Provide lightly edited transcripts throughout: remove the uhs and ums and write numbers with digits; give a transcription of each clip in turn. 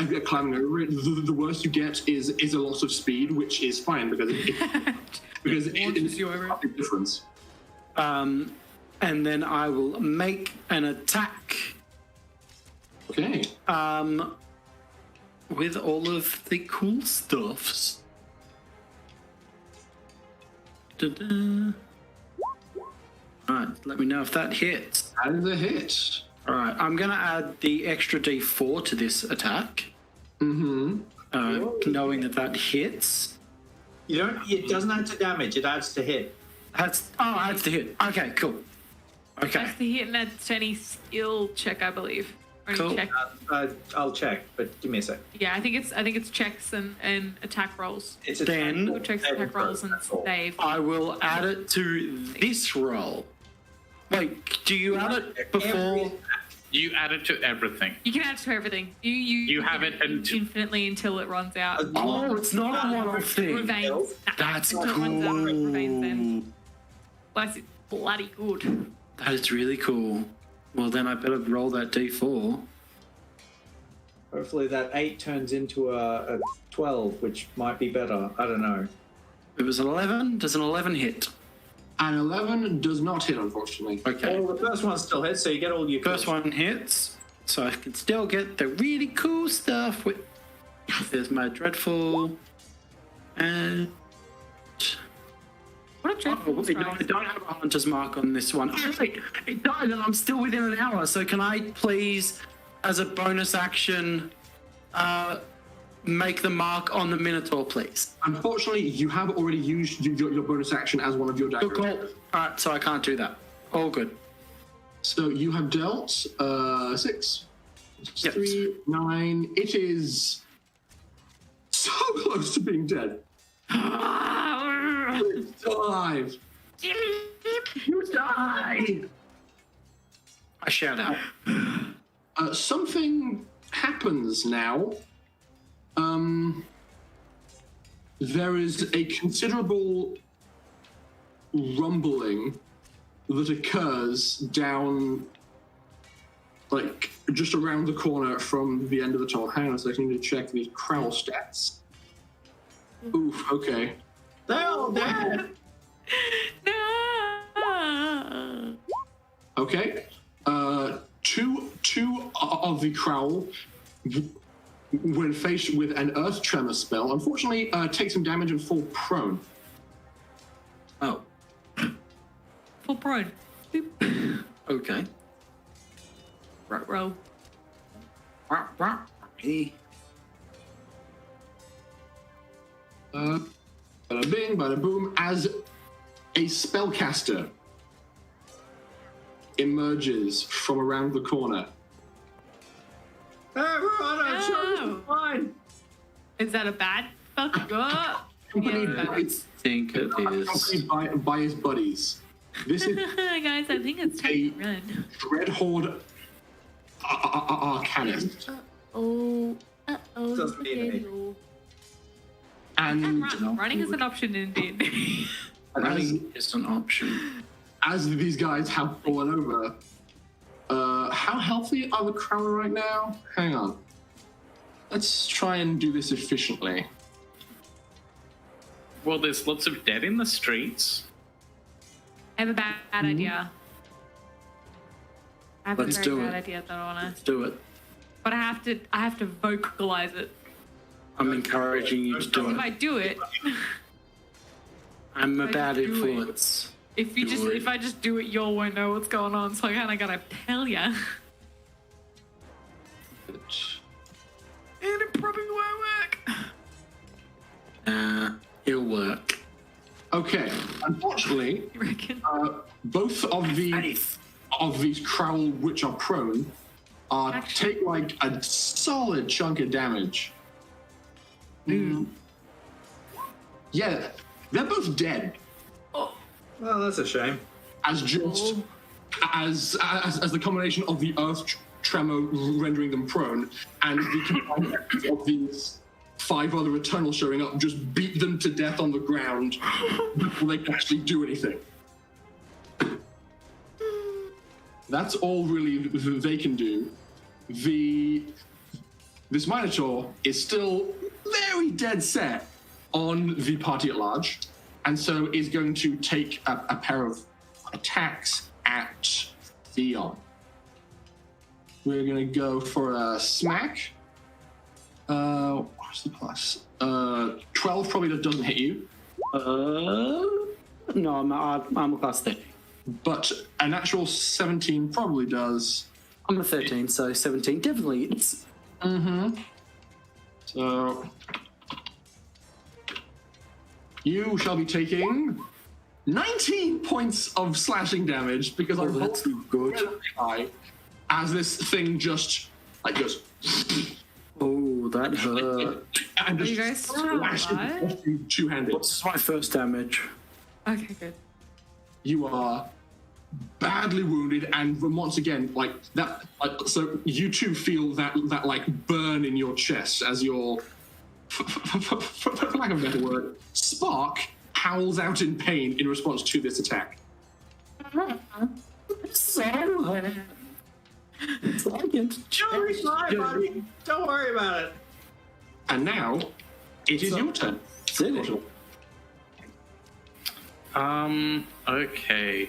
climbing over it. The worst you get is a loss of speed, which is fine because it's a big difference. And then I will make an attack. Okay. With all of the cool stuffs. Da-da. Alright, let me know if that hits. That is a hit. Alright, I'm going to add the extra d4 to this attack. Mm-hmm. Knowing that hits. It doesn't add to damage, it adds to hit. Adds to hit. Okay, cool. Okay. That's the hit and that's to any skill check, I believe. Or any Cool. check. I'll check, but give me a sec. Yeah, I think it's checks and attack rolls. It's a Then- Checks, attack rolls, and save. I will add it to this roll. Wait, do you add it before? You add it to everything. You can add it to everything. You have it infinitely until it runs out. Oh, it's not a one-off thing. Remains. That's Until it runs out, it remains then. cool. That's bloody good. That is really cool. Well, then I better roll that d4. Hopefully that 8 turns into a 12, which might be better. I don't know. It was an 11. Does an 11 hit? An 11 does not hit, unfortunately. Okay. Well, the first one still hits, so you get all your First one hits, so I can still get the really cool stuff. With there's my dreadful, and What a dreadful I don't have a hunter's mark on this one. Oh, wait, it died, and I'm still within an hour. So can I please, as a bonus action, make the mark on the Minotaur, please? Unfortunately, you have already used your bonus action as one of your daggers. Good call. All right, so I can't do that. All good. So you have dealt 6, Yep. 3, 9. It is so close to being dead. It's still alive. You died. I shout out. Something happens now. There is a considerable rumbling that occurs down, like, just around the corner from the end of the tunnel. Hang on a second, I need to check these Crowl stats. Oof, okay. They're all dead. No. Okay. Two of the Crowl, when faced with an Earth Tremor spell, unfortunately take some damage and fall prone. Oh, Full prone. Boop. okay. Row. Hey. Bada bing, bada boom, as a spellcaster emerges from around the corner. Everyone, I'm sure Oh. it's fine. Is that a bad fuck? Oh. Accompanied Yeah. by, I think it is. accompanied by his buddies. This is Guys, I think it's time to run. Dread Horde Arcanist. Oh. Uh-oh. Doesn't mean Hello. And Run. Running is an option indeed. Running is an option. as these guys have fallen over, how healthy are the Crown right now? Hang on. Let's try and do this efficiently. Well, there's lots of dead in the streets. I have a bad idea. I have Let's a do very it. bad idea that I wanna. Let's do it. But I have to vocalize it. I'm encouraging you to do If I it. do it, I'm a I bad do it. influence. if I just do it, you all won't know what's going on. So I kinda gotta tell ya. And it probably won't work. It'll work. Okay, unfortunately, You reckon? both of these Crowl which are prone take like a solid chunk of damage. Yeah, they're both dead. Oh, Well, that's a shame. As just as the combination of the earth tremor rendering them prone and the combined effect of these 5 other Eternals showing up just beat them to death on the ground before they can actually do anything. That's all really they can do. this Minotaur is still very dead set on the party at large, and so is going to take a pair of attacks at Theon. We're going to go for a smack. What's the plus? 12 probably doesn't hit you. No, I'm a class 13. But a natural 17 probably does. I'm a 13, so 17 definitely hits. So you shall be taking 19 points of slashing damage because I'm that's good. really high as this thing just goes Oh, that hurt. and Are just you guys still slashes alive? across you two-handed. This is my first damage. Okay, good. You are badly wounded, and once again, so you two feel that burn in your chest as your, for lack of a better word, Spark howls out in pain in response to this attack. So it's like it. Don't be sorry, buddy. Don't worry about it. And now it is your turn. Silly. Okay.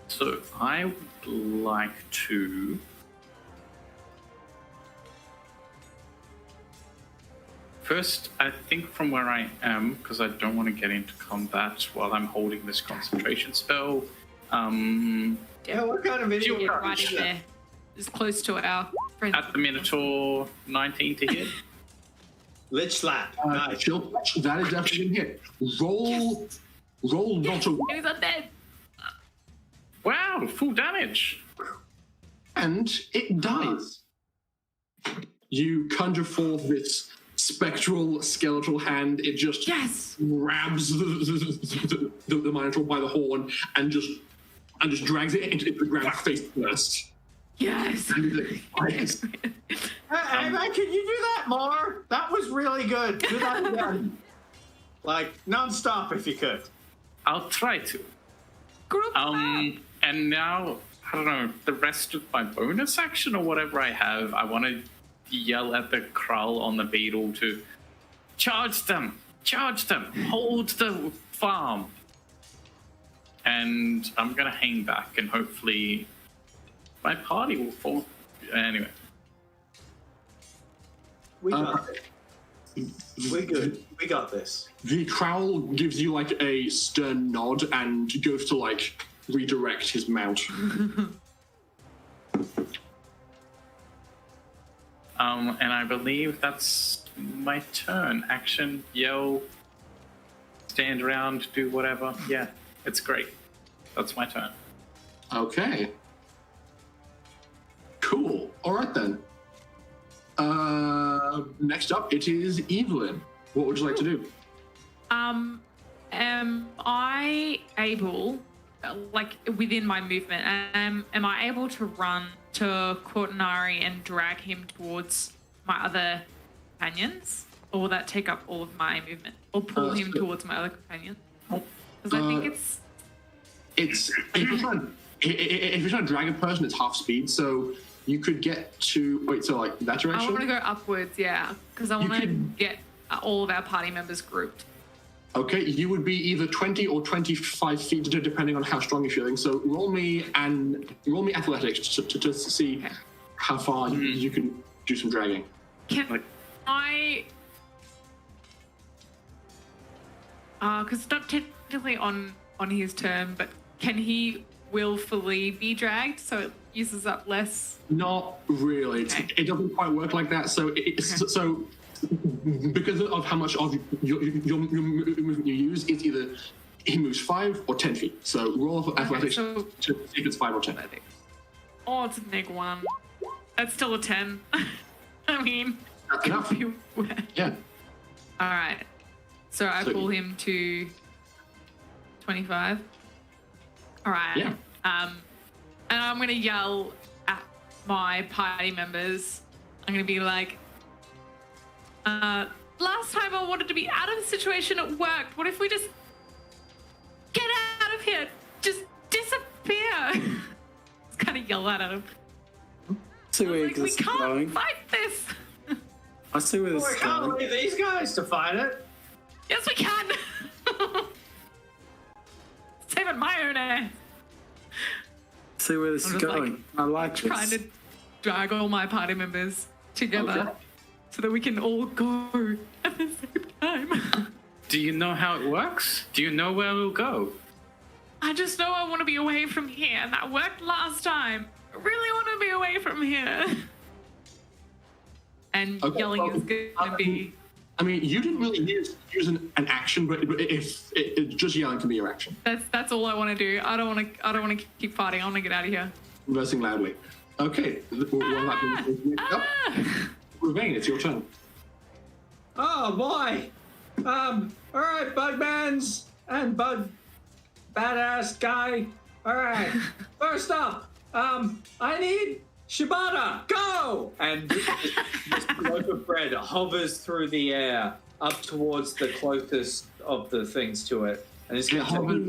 So I would like to. First, I think from where I am, because I don't want to get into combat while I'm holding this concentration spell. Yeah, what kind of video Get game right is in that? there. As close to our friends. At the Minotaur, 19 to hit. Lich slap. Nice. Chill touch, that is definitely going to hit. Roll not a He's undead. Wow, full damage. and it dies. You conjure forth this spectral skeletal hand. It just Yes. grabs the Minotaur by the horn and just drags it into the ground face first. Yes. And it dies. Hey, man, can you do that more? That was really good. Do that again. Non-stop if you could. I'll try to. Group And now, I don't know, the rest of my bonus action or whatever I have, I want to yell at the Krull on the beetle to charge them, hold the farm. And I'm going to hang back and hopefully my party will fall. Anyway. We got it. We're good. We got this. The Crowl gives you a stern nod and goes to redirect his mount. And I believe that's my turn. Action, yell, stand around, do whatever. Yeah, it's great. That's my turn. Okay. Cool. All right then. Next up, it is Evelyn. What would you like to do? Am I able, within my movement, am I able to run to Cortinari and drag him towards my other companions? Or will that take up all of my movement? Or pull him towards my other companions? Because I think It's if you're trying to drag a person, it's half speed, so you could get to that direction. I want to go upwards, yeah, because I want to could- get all of our party members grouped. Okay, you would be either 20 or 25 feet, depending on how strong you're feeling. So roll me athletics to see Okay. how far you can do some dragging. Can I? Because it's not technically on his turn, but can he willfully be dragged so it uses up less? Not really. Okay. It doesn't quite work like that. So so because of how much of your movement you use, it's either he moves 5 or 10 feet. So roll for athletics so- to see if it's 5 or 10. Oh, it's a -1. That's still a 10. I mean, That's enough. Yeah. all right. So I So- pull him to 25. All right. Yeah. And I'm gonna yell at my party members. I'm gonna be like, last time I wanted to be out of the situation, it worked. What if we just get out of here? Just disappear. Just kind of yell that at him. See where Like, we this is can't going. fight this. I see where this We is can't going. leave these guys to fight it. Yes, we can. Saving my own ass. See where this I'm is just, like, going. I like this. Trying to drag all my party members together Okay. so that we can all go at the same time. Do you know how it works? Do you know where we'll go? I just know I want to be away from here, and that worked last time. I really want to be away from here. And Okay, yelling well, is going to be. I mean, you didn't really use an action, but if just yelling can be your action. That's all I want to do. I don't want to keep fighting. I want to get out of here. Conversing loudly. Okay. What happens next up? Ravain, it's your turn. Oh boy. All right, Bugmans and Bug Badass guy. All right. First up, I need Shibata. Go! And this loaf of bread hovers through the air up towards the closest of the things to it, and it's It hovers,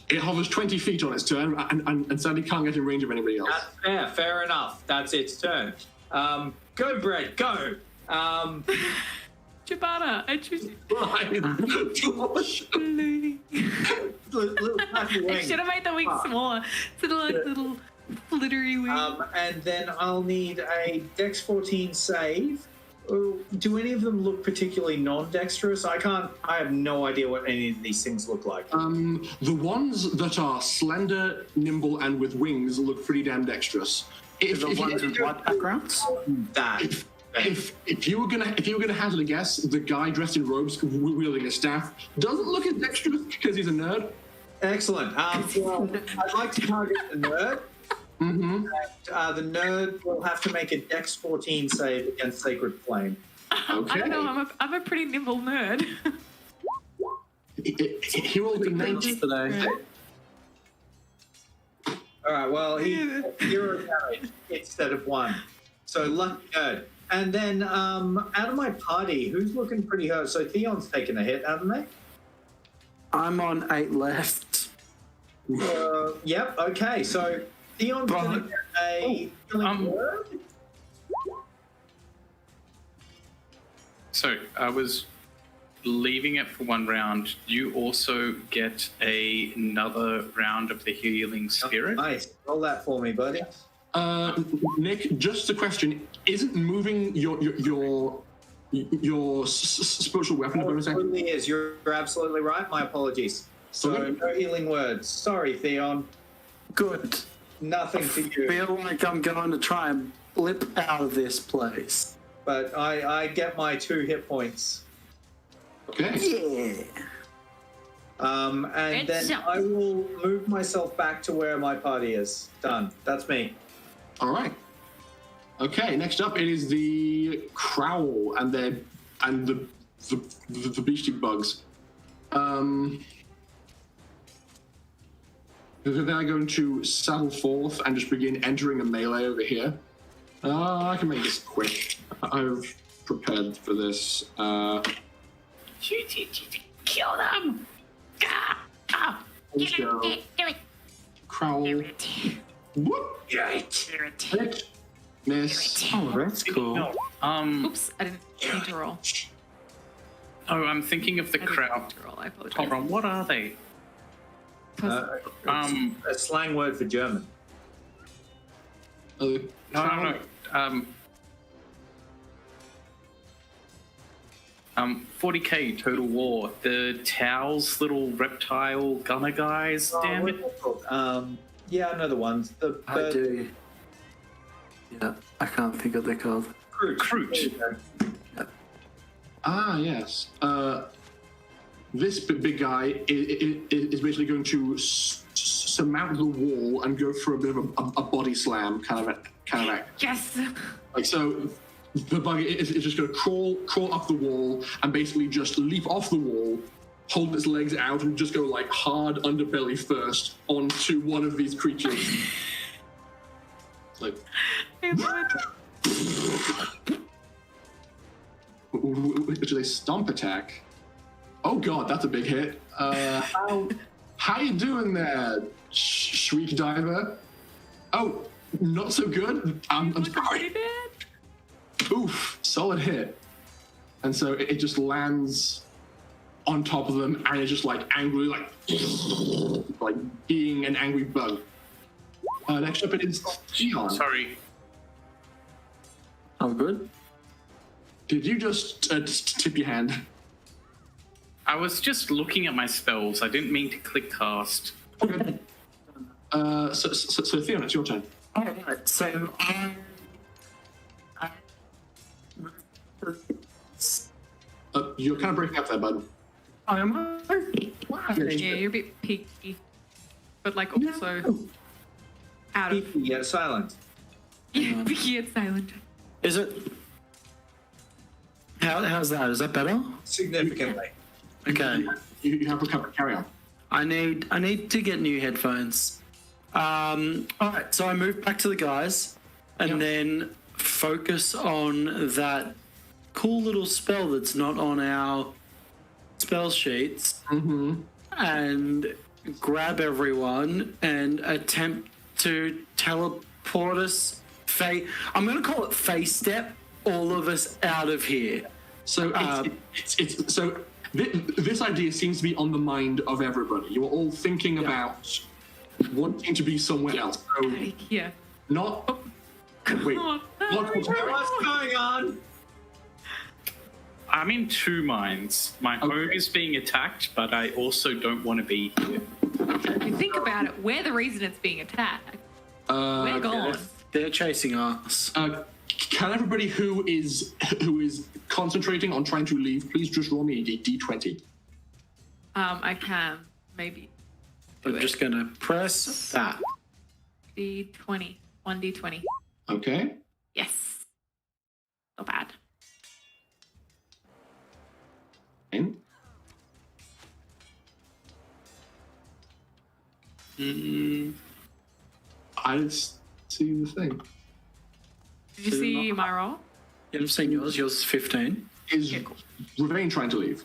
it hovers 20 feet on its turn, and sadly can't get in range of anybody else. That's fair. Fair enough. That's its turn. Go, bread. Go. Chibata, I choose you. Little fluffy I wing. should have made the wings smaller. So they're like little flittery wings. And then I'll need a Dex 14 save. Oh, do any of them look particularly non-dexterous? I have no idea what any of these things look like. The ones that are slender, nimble, and with wings look pretty damn dexterous. If The ones with white backgrounds? That. if you were gonna hazard a guess, the guy dressed in robes wielding a staff doesn't look as dexterous because he's a nerd. Excellent. Well, I'd like to target the nerd. Mm-hmm. And, the nerd will have to make a Dex 14 save against Sacred Flame. Okay. I don't know. I'm a pretty nimble nerd. He rolled a 19 today. All right. Well, he 0 damage instead of 1. So lucky nerd. And then out of my party, who's looking pretty hurt? So Theon's taken a hit, haven't they? I'm on 8 left. Yep. Okay. So Theon's going to get a healing word. So I was leaving it for one round. You also get another round of the healing spirit. Nice. Roll that for me, buddy. Nick, just a question: isn't moving your spiritual weapon a Oh, it bonus action? totally is. You're absolutely right. My apologies. So Okay. no healing words. Sorry, Theon. Good. Nothing for you. Feel like I'm going to try and blip out of this place. But I get my 2 hit points. Okay. Yeah. And then Good job. I will move myself back to where my party is. Done. That's me. All right. Okay. Next up, it is the Crowl and the beastie bugs. They're going to saddle forth and just begin entering a melee over here. I can make this quick. I've prepared for this. Kill them! Let's go. Do it. Crowl. Whoop. Do it. Hit. Miss. Oh, that's cool. No. Oops, I didn't need to roll. Oh, I'm thinking of the I didn't crowd. need to roll. I apologize. Hold on, what are they? A slang word for German. No. 40k Total War. The Towels little reptile gunner guys. Damn it. Yeah, I know the ones. The I bird- do. Yeah, I can't think of what they're called. Crooch. There you go. Ah, yes. This big guy is basically going to surmount the wall and go for a bit of a body slam kind of act. Yes! Like so, the bug is just going to crawl up the wall and basically just leap off the wall, hold its legs out, and just go like hard underbelly first onto one of these creatures. Like. Which is a stomp attack. Oh god, that's a big hit. How you doing there, Shriek Diver? Oh, not so good. I'm sorry. Oof, solid hit. And so it just lands on top of them, and it's just like angrily, like being an angry bug. Next up it is Gian. Sorry. I'm good. Did you just tip your hand? I was just looking at my spells. I didn't mean to click cast. Okay. So Theon, it's your turn. Alright, so You're kind of breaking up there, bud. I'm Yeah, you're a bit peaky, but like also out of. Yeah, silent. Yeah, picky and silent. Is it? How's that? Is that better? Significantly. Okay. You have recovered. Carry on. I need to get new headphones. Alright, so I move back to the guys and then focus on that cool little spell that's not on our spell sheets and grab everyone and attempt to teleport us. I'm going to call it face step all of us out of here. So this idea seems to be on the mind of everybody. You are all thinking about wanting to be somewhere else. So Yeah. not wait. Oh, Not What's going on? I'm in two minds. My home is being attacked, but I also don't want to be here. if you think about it, we're the reason it's being attacked. We're gone. They're chasing us. Can everybody who is concentrating on trying to leave, please just roll me a d20. I can maybe. I'm just going to press that. D20. 1d20. Okay. Yes. Not bad. And I didn't see the thing. Did you see my roll? Yeah, I've seen yours. Yours is 15. Is Yeah, cool. Ravane trying to leave?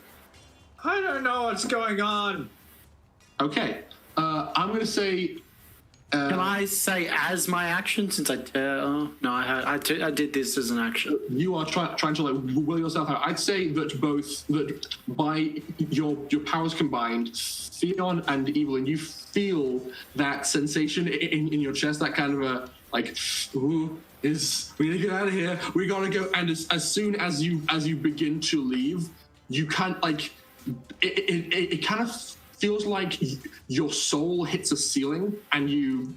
I don't know what's going on. Okay. I'm going to say. Can I say as my action since I did this as an action. You are trying to like will yourself out. I'd say that by your powers combined, Theon and Evelyn, you feel that sensation in your chest, that kind of a like, ooh, we need to get out of here. We gotta go. And as soon as you begin to leave, you can't like it kind of feels like your soul hits a ceiling and you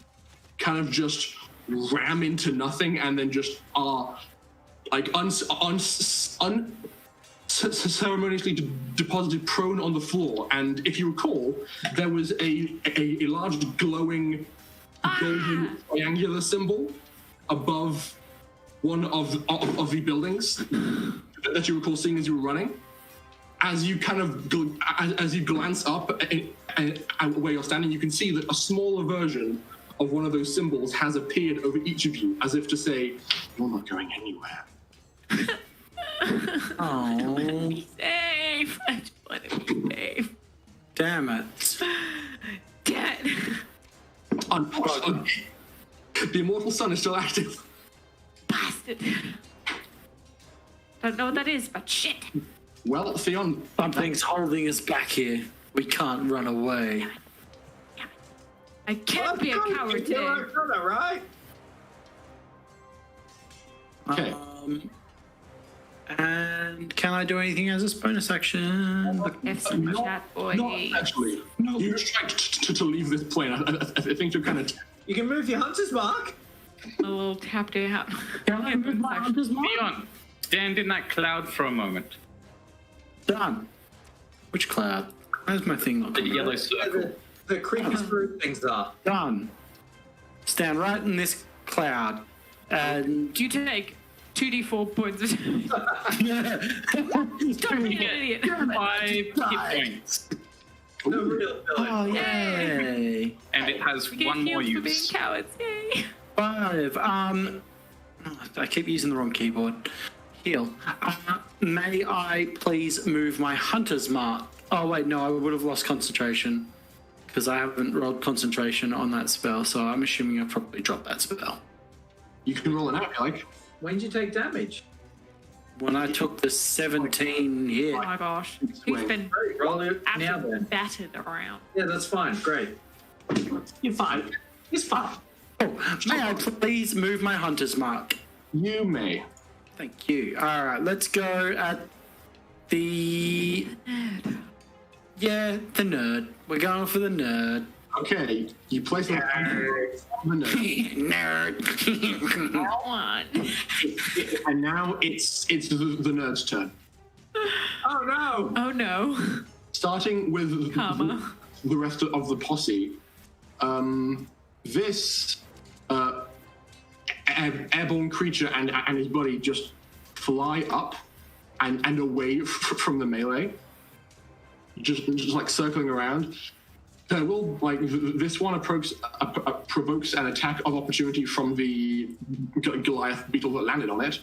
kind of just ram into nothing and then just are like unceremoniously deposited prone on the floor. And if you recall, there was a large glowing golden triangular symbol above one of the buildings that you recall seeing as you were running. As you kind of as you glance up and where you're standing, you can see that a smaller version of one of those symbols has appeared over each of you, as if to say, "You're not going anywhere." Oh, Be safe. I just want to be safe. damn it. Dead. Unfortunately, the immortal sun is still active. Bastard. Don't know what that is, but shit. Well, Theon, Something's holding us back here. We can't run away. I can't be a coward today. Right? okay. And can I do anything as a bonus action? Have some chat, boy. Not actually. No. You just tried to leave this plane. I think you're kind of. You can move your hunter's mark. A little tapped out. Can I move my hunter's mark? Theon, stand in that cloud for a moment. Done. Which cloud? Where's my thing? The yellow Where circle. the creepy fruit things are. Done. Stand right in this cloud. And You take 2d4 points of Stop being an idiot. 5 hit points. The real villain. oh yay! And it has We get one more healed for being use. cowards. Yay. 5. I keep using the wrong keyboard. Heal. May I please move my hunter's mark? Oh wait, no, I would have lost concentration because I haven't rolled concentration on that spell, so I'm assuming I probably dropped that spell. You can roll it out if you like. When did you take damage? When I took the 17 hit. Oh my gosh. He's been Great, roll it now absolutely then. battered around. Yeah, that's fine. Great. You're fine. He's fine. Oh, may I please move my hunter's mark? You may. Thank you. All right, let's go at the... Yeah, the nerd. We're going for the nerd. Okay, you place it on the nerd. Nerd. Go on. And now it's the nerd's turn. Oh no! Oh no. Starting with Karma. the rest of the posse. This airborne creature and his buddy just fly up and away from the melee. Just like circling around. Will like this one provokes an attack of opportunity from the Goliath beetle that landed on it.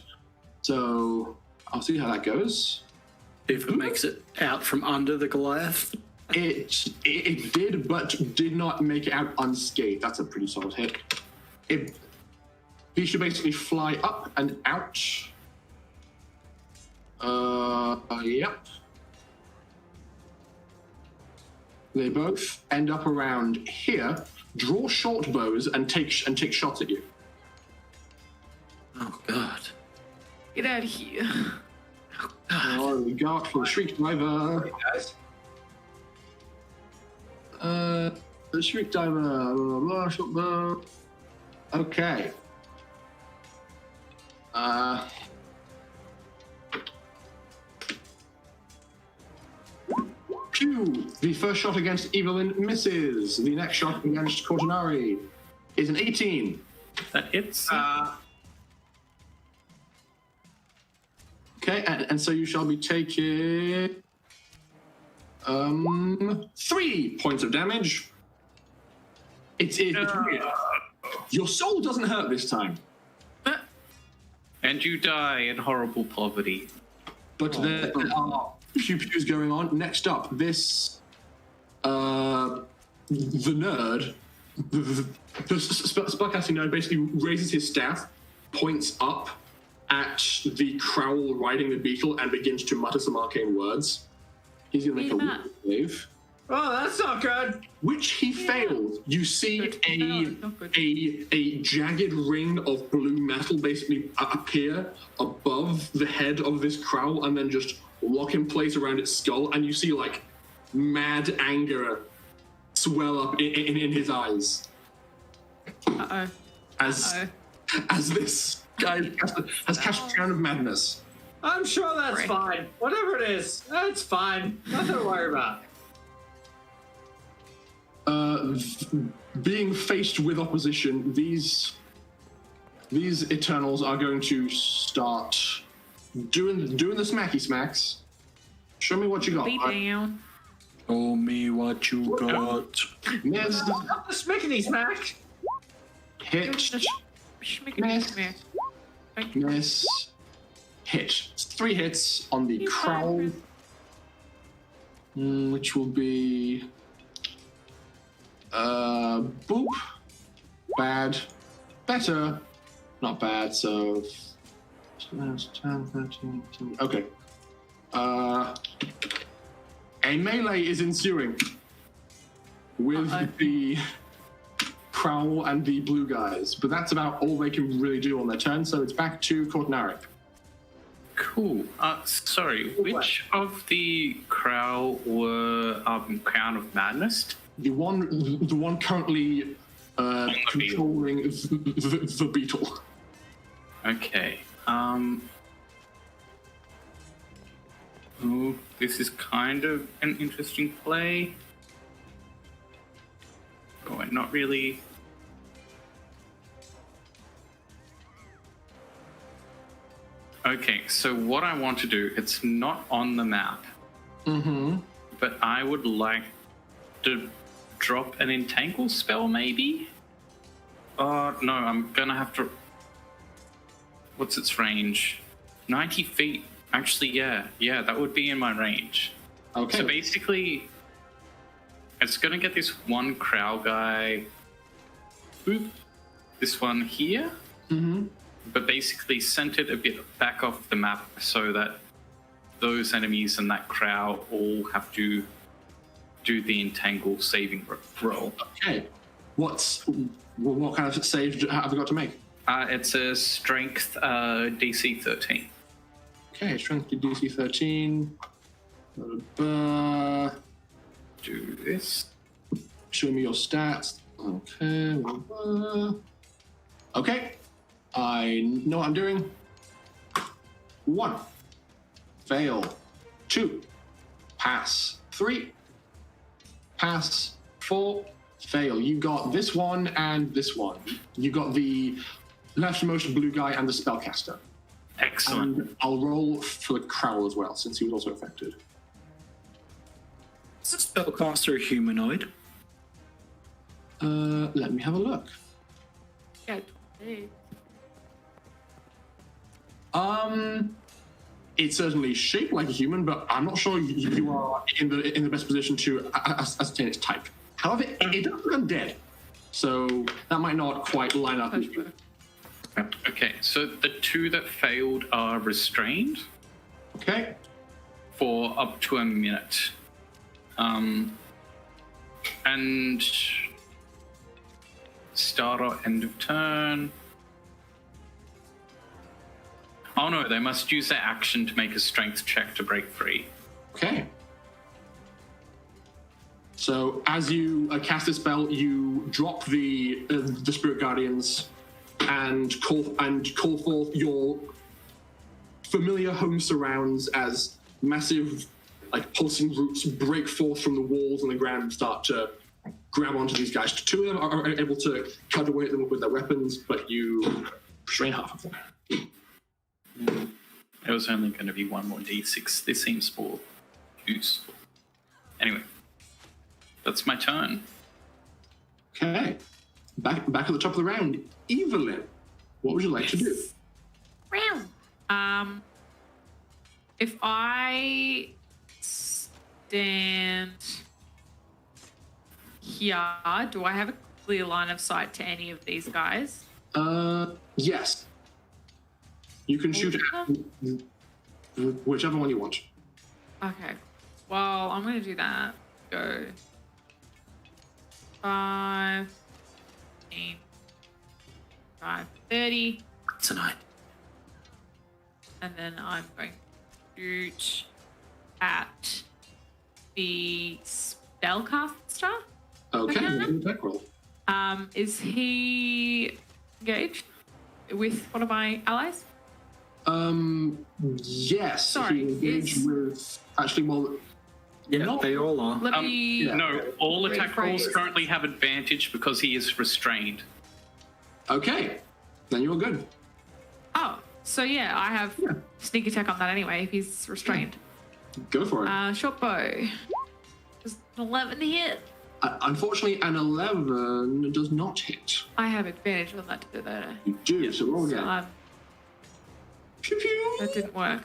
So I'll see how that goes. If it makes it out from under the Goliath. It did, but did not make it out unscathed. That's a pretty solid hit. He should basically fly up and out. Yep. They both end up around here, draw short bows, and take shots at you. Oh, God. Get out of here. What do we got for the Shriek Diver? Hey guys. The Shriek Diver, blah, blah, blah, short bow. Okay. Pew! The first shot against Evelyn misses. The next shot against Cortinari is an 18. That hits. Okay, and so you shall be taking 3 points of damage. It's weird. Your soul doesn't hurt this time, And you die in horrible poverty. but there are pew pews going on. Next up, this the nerd, the spellcasting nerd, basically raises his staff, points up at the Crowl riding the beetle, and begins to mutter some arcane words. He's gonna make a Matt. wisdom save, Oh, that's not good. which he fails. You see No, it's not good. a jagged ring of blue metal basically appear above the head of this Crowl and then just lock in place around its skull, and you see like mad anger swell up in his eyes Uh-oh. as Uh-oh. as this guy has cast a Crown of Madness. I'm sure that's Frick. fine. Whatever it is, that's fine. Nothing to worry about. Being faced with opposition, these Eternals are going to start doing the smacky smacks. Show me what you got. Be down. Show me what you got. Miss, Not the smickety smack. hit, Schmick. miss, hit. It's 3 hits on the Crowl, which will be boop, bad, better, not bad. So 10, 13, 14. Okay. A melee is ensuing with the Crowl and the blue guys, but that's about all they can really do on their turn. So it's back to Cortinari. Cool. Sorry, which of the Crow were Crown of Madness? The one currently the controlling the beetle. Okay. Oh, this is kind of an interesting play. Oh, and not really. Okay, so what I want to do, it's not on the map, but I would like to drop an entangle spell, maybe? No, I'm gonna have to... What's its range? 90 feet. Actually, yeah, that would be in my range. Okay. So basically, it's gonna get this one Crow guy. Boop. This one here. but basically sent it a bit back off the map so that those enemies in that crowd all have to do the entangle saving roll. Okay. What kind of save have we got to make? It's a strength DC 13. Okay, strength to DC 13. Do this. Show me your stats. Okay. Okay. I know what I'm doing. 1. Fail. 2. Pass. 3. Pass. 4. Fail. You got this one and this one. You got the leftmost blue guy and the spellcaster. Excellent. And I'll roll for the Crowl as well, since he was also affected. Is the spellcaster a humanoid? Let me have a look. Yeah. Hey. It's certainly shaped like a human, but I'm not sure you are in the best position to ascertain its type. However, it does look undead, so that might not quite line up with you. Okay, so the 2 that failed are restrained Okay. for up to a minute. And start or end of turn. Oh no, they must use their action to make a strength check to break free. Okay. So as you cast this spell, you drop the spirit guardians and call forth your familiar home surrounds as massive, like pulsing roots break forth from the walls and the ground and start to grab onto these guys. 2 of them are able to cut away at them with their weapons, but you restrain half of them. There was only going to be 1 more d6. This seems more useful. Anyway, that's my turn. Okay. Back at the top of the round. Evelyn, what would you like to do? If I stand here, do I have a clear line of sight to any of these guys? Yes. You can shoot at whichever one you want. Okay. Well, I'm going to do that. Go 5, 15, 5, 30. Tonight. And then I'm going to shoot at the spellcaster. Okay, Okay. make an attack roll. Is he engaged with one of my allies? Yes. Sorry, He engaged with. Actually, well. Yeah, not- they all are. Let me. yeah. No, all attack rolls Rephrase. currently have advantage because he is restrained. Okay, then you're good. Oh, so yeah, I have Yeah. sneak attack on that anyway if he's restrained. Go for it. Short bow. Does an 11 hit? Unfortunately, an 11 does not hit. I have advantage on that, don't I? You do, so roll So, again. Pew, pew. that didn't work.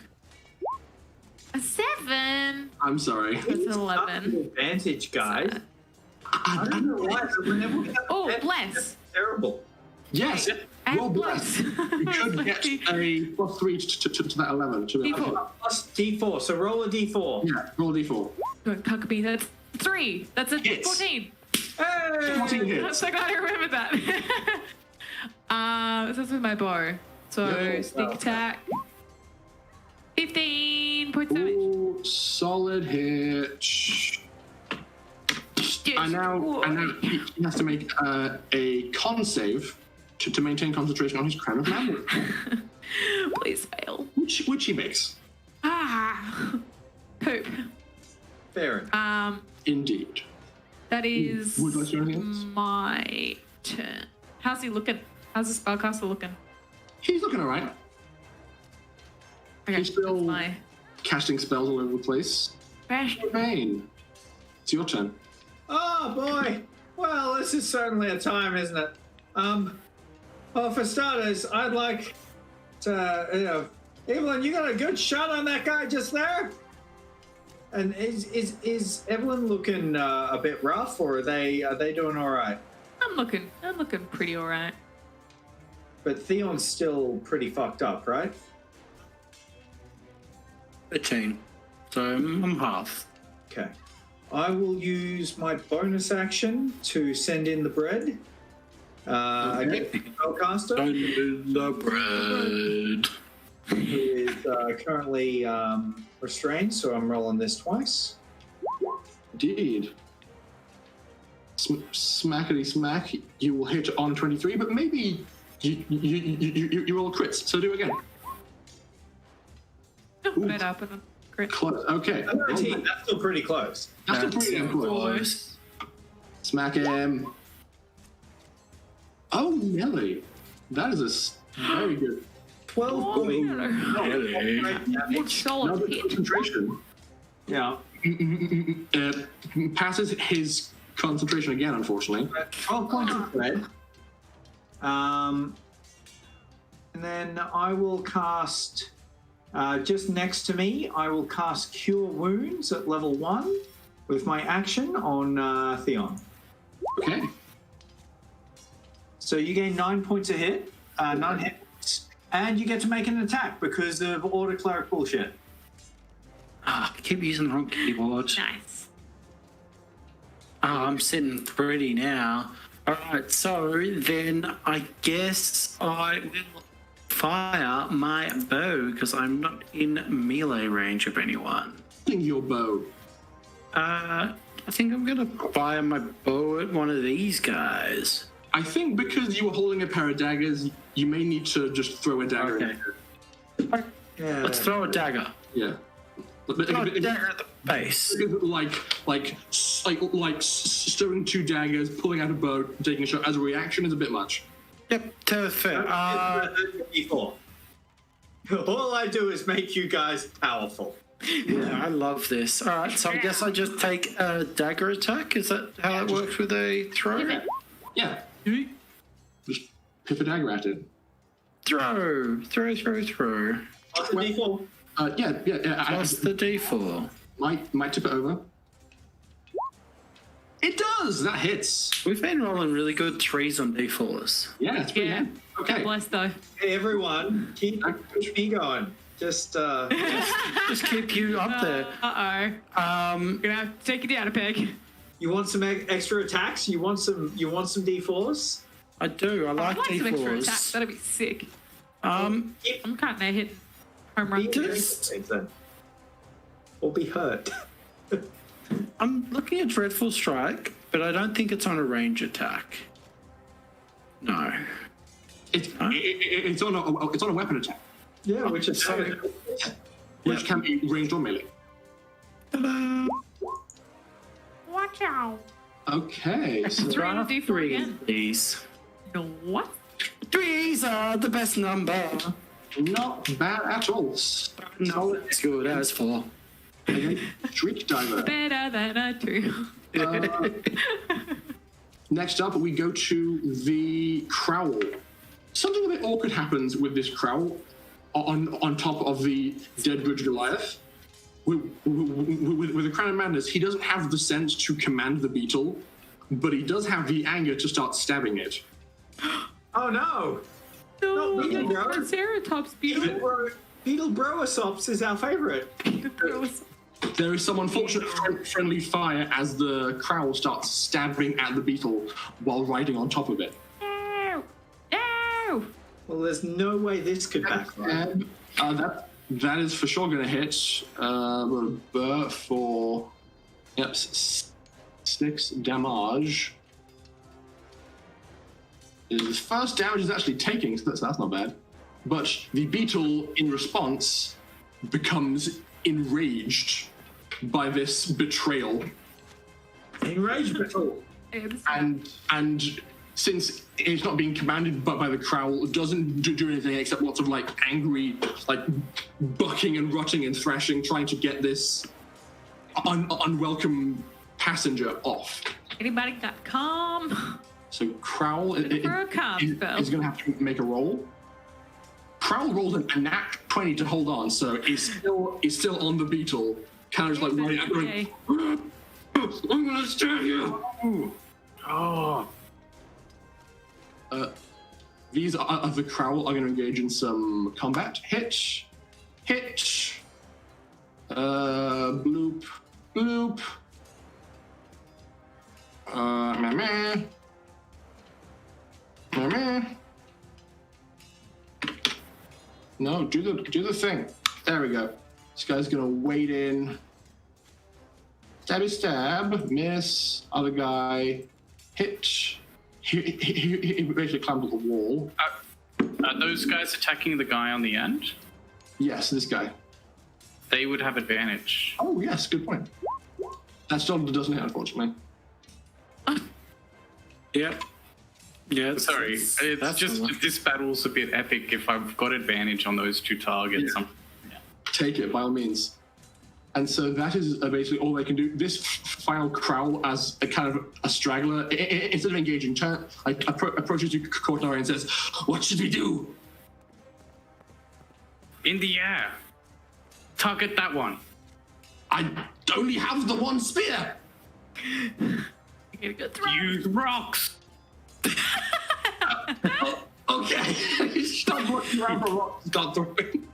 A 7. I'm sorry. That's an 11. Advantage, guys. I I don't know why, but whenever we have Oh, advantage, bless. that's terrible. Yes, And roll bless. You could get a +3 to that 11. To D4. Plus D4, so roll a D4. Yeah, roll a d4. Don't cuck me. That's 3. That's a Hits. 14. Hey! 14 I'm hits. so glad I remembered that. So that's with my bow. So Yeah. sneak attack. 15 points damage. Ooh, solid hit. And now he has to make a con save to maintain concentration on his crown of madness, Please fail. which he makes. Poop. Fair enough. Indeed. That is Would you like to do anything else? my turn. How's he looking? How's the spellcaster looking? He's looking all right. Okay, He's still that's my casting spells all over the place. crash. Vain. It's your turn. Oh boy! Well, this is certainly a time, isn't it? Well, for starters, I'd like to, Evelyn, you got a good shot on that guy just there. And is Evelyn looking a bit rough, or are they doing all right? I'm looking pretty alright. but Theon's still pretty fucked up, right? 13. So I'm half. Okay. I will use my bonus action to send in the bread. Against the spellcaster, The bread. who is currently restrained, so I'm rolling this twice. Indeed. Smackety smack, you will hit on 23, but maybe you roll crits, so do it again. Better, but I'm great. Close. Okay. 13, that's still pretty close. That's still pretty damn close. Smack him. Oh, Nelly. That is very good. 12 Oh, points. no. Solid Another hit. concentration. Yeah. Passes his concentration again, unfortunately. 12 points of bread. And then I will cast, just next to me, I will cast Cure Wounds at level 1 with my action on Theon. Okay. So you gain 9 points a hit, 9 hit points, and you get to make an attack because of auto cleric bullshit. I keep using the wrong keyboard. Nice. Oh, I'm sitting pretty now. Alright, so then I guess I will fire my bow because I'm not in melee range of anyone. Using your bow. I think I'm gonna fire my bow at one of these guys. I think because you were holding a pair of daggers, you may need to just throw a dagger. Okay. Yeah. Let's throw a dagger. Yeah. Throw a dagger at the base. Like stirring two daggers, pulling out a bow, taking a shot as a reaction is a bit much. Yep, fair. Before. All I do is make you guys powerful. Yeah, I love this. Alright, so I guess I just take a dagger attack. Is that how it works with a throw? Yeah. Just pip a dagger at it. Throw. What's the D4? Yeah. What's the D4? Might tip it over. It does! That hits. We've been rolling really good 3s on D4s. Yeah, it's pretty Yeah. good. Okay. Bless though. Hey, everyone, keep me going. Just Just keep you up there. Gonna have to take it down a peg. you want some extra attacks? You want some D4s? I do. I like I'd like some extra attacks. D4s. That'd be sick. Um, I'm kind of hitting home run. Then. Or be hurt. I'm looking at Dreadful Strike, but I don't think it's on a range attack. No. It's on a weapon attack, Yeah, which is sorry. which can be ranged or melee. Ta-da! Watch out. Okay. So Three and a D4 3, again. please. No, what? 3s are the best number. not bad at all. No, it's good as 4. Shriek Diver. Better than a 2. Next up, we go to the Crowl. Something a bit awkward happens with this Crowl on top of the dead Bridge Goliath. With the Crown of Madness, he doesn't have the sense to command the beetle, but he does have the anger to start stabbing it. Oh no! No, Beetle Bro. Triceratops beetle. Beetle Broasops is our favorite. There is some unfortunate friendly fire as the Crowl starts stabbing at the beetle while riding on top of it. No! No! Well, there's no way this could backfire. That is for sure going to hit for 6 damage. The first damage is actually taking, so that's not bad. But the beetle, in response, becomes enraged by this betrayal. Enraged beetle. And since it's not being commanded by the Crowl, it doesn't do anything except lots of angry bucking and rutting and thrashing, trying to get this unwelcome passenger off. Anybody got calm? So Crowl is For a calm spell. going to have to make a roll. Crowl rolled a nat 20 to hold on, so it's still on the beetle, kind of just running out, going, I'm going to stab you. Oh. these of the Crowl are going to engage in some combat. Hit. Bloop. Bloop. Meh, meh. Meh, meh. No, do the thing. There we go. This guy's gonna wade in. Stabby stab. Miss. Other guy. Hit. He basically climbed up the wall. Are those guys attacking the guy on the end? Yes, this guy. They would have advantage. Oh, yes, good point. That still doesn't hit, unfortunately. Yep. Yeah. Sorry, it's just this battle's a bit epic if I've got advantage on those two targets. Yeah. Take it, by all means. And so that is basically all they can do. This final Crowl, as a kind of a straggler, instead of engaging, approaches you, Cortnari, and says, "What should we do?" In the air. Target that one. I only have the one spear. Use rocks. Okay. Stop looking around for rocks. Stop throwing.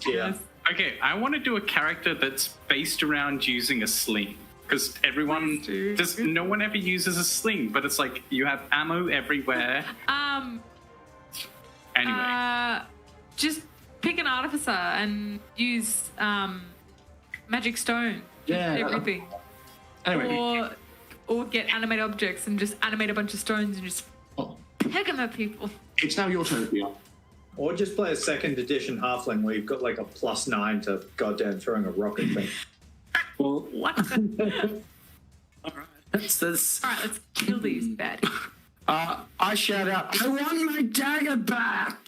Yeah. Okay, I want to do a character that's based around using a sling. Because everyone, no one ever uses a sling, but it's like you have ammo everywhere. Anyway. Just pick an artificer and use magic stone. Yeah. Everything. Anyway. Or get animate objects and just animate a bunch of stones and just pick them at people. It's now your turn, Leon. Or just play a 2nd edition halfling where you've got like a +9 to goddamn throwing a rocket thing. Well, What? all right. Let's All right, let's kill these baddies. I shout out, I want my dagger back.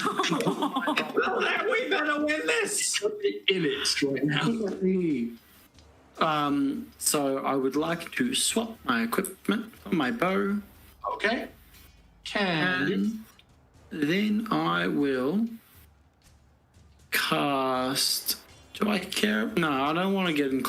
Well, then we better win this! In it right now. So I would like to swap my equipment for my bow. Okay. Can you? And then I will cast. Do I care? No, I don't want to get in